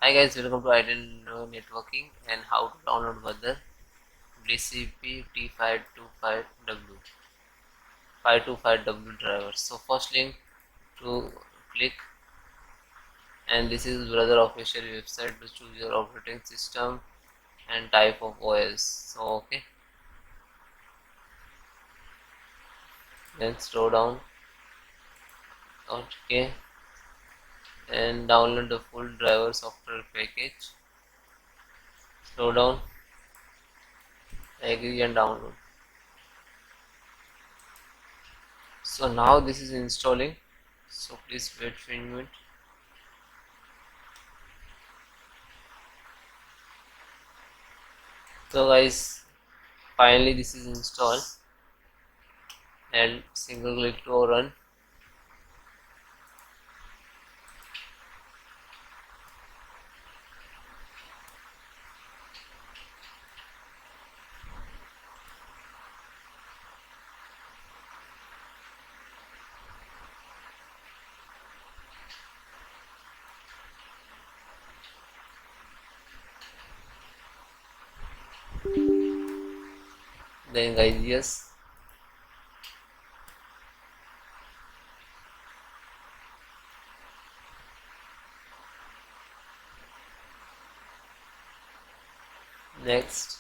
Hi guys, welcome to Identity Networking and how to download further DCP-T525W driver. So first link to click, and this is brother official website to choose your operating system and type of OS. So okay, then scroll down. Okay, and download the full driver software package. Scroll down, agree and download. So now this is installing, so please wait for a minute. So guys, finally this is installed, and single click to run. Then guys, yes, next,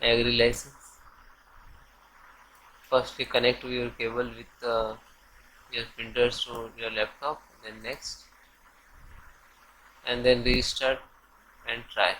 agree license. First we connect to your cable with your printers to your laptop, then next, and then restart and try.